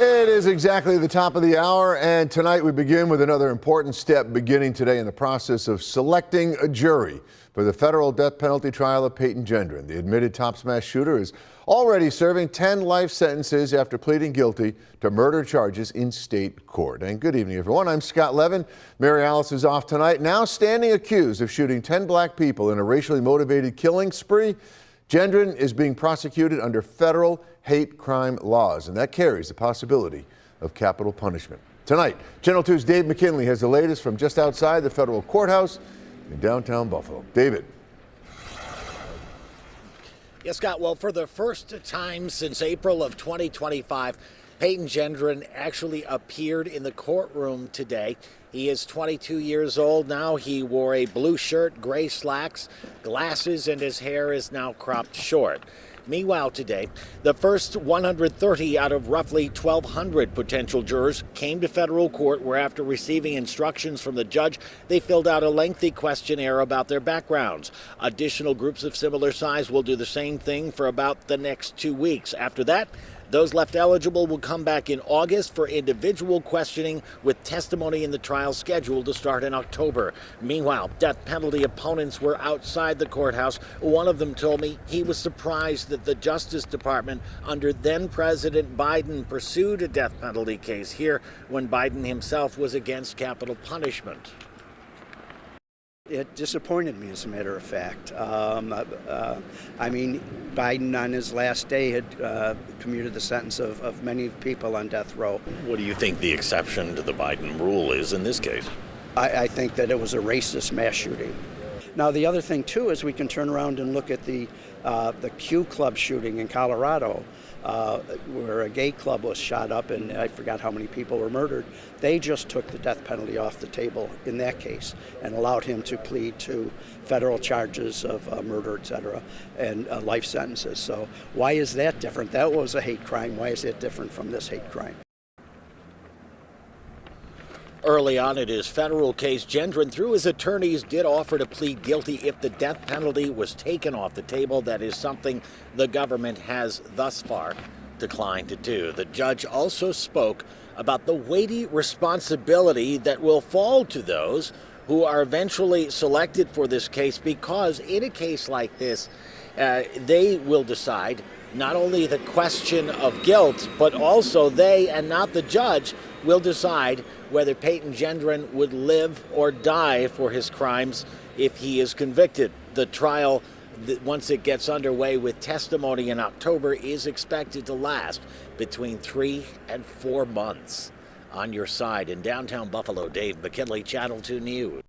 It is exactly the top of the hour, and tonight we begin with another important step beginning today in the process of selecting a jury for the federal death penalty trial of Payton Gendron. The admitted top smash shooter is already serving 10 life sentences after pleading guilty to murder charges in state court. And good evening, everyone. I'm Scott Levin. Mary Alice is off tonight, now standing accused of shooting 10 black people in a racially motivated killing spree. Gendron is being prosecuted under federal hate crime laws, and that carries the possibility of capital punishment. Tonight, Channel 2's Dave McKinley has the latest from just outside the federal courthouse in downtown Buffalo. David. Yes, Scott. Well, for the first time since April of 2025, Payton Gendron actually appeared in the courtroom today. He is 22 years old now. He wore a blue shirt, gray slacks, glasses, and his hair is now cropped short. Meanwhile, today, the first 130 out of roughly 1,200 potential jurors came to federal court, where after receiving instructions from the judge, they filled out a lengthy questionnaire about their backgrounds. Additional groups of similar size will do the same thing for about the next 2 weeks. After that, those left eligible will come back in August for individual questioning, with testimony in the trial scheduled to start in October. Meanwhile, death penalty opponents were outside the courthouse. One of them told me he was surprised that the Justice Department under then-President Biden pursued a death penalty case here when Biden himself was against capital punishment. It disappointed me, as a matter of fact. I mean, Biden on his last day had commuted the sentence of many people on death row. What do you think the exception to the Biden rule is in this case? I think that it was a racist mass shooting. Now, the other thing, too, is we can turn around and look at the Q Club shooting in Colorado, where a gay club was shot up and I forgot how many people were murdered. They just took the death penalty off the table in that case and allowed him to plead to federal charges of murder, etc., and life sentences. So why is that different? That was a hate crime. Why is it different from this hate crime? Early on in his federal case, Gendron, through his attorneys, did offer to plead guilty if the death penalty was taken off the table. That is something the government has thus far declined to do. The judge also spoke about the weighty responsibility that will fall to those who are eventually selected for this case, because in a case like this, they will decide not only the question of guilt, but also they, and not the judge, will decide whether Payton Gendron would live or die for his crimes if he is convicted. The trial, once it gets underway with testimony in October, is expected to last between 3 and 4 months. On your side in downtown Buffalo, Dave McKinley, Channel 2 News.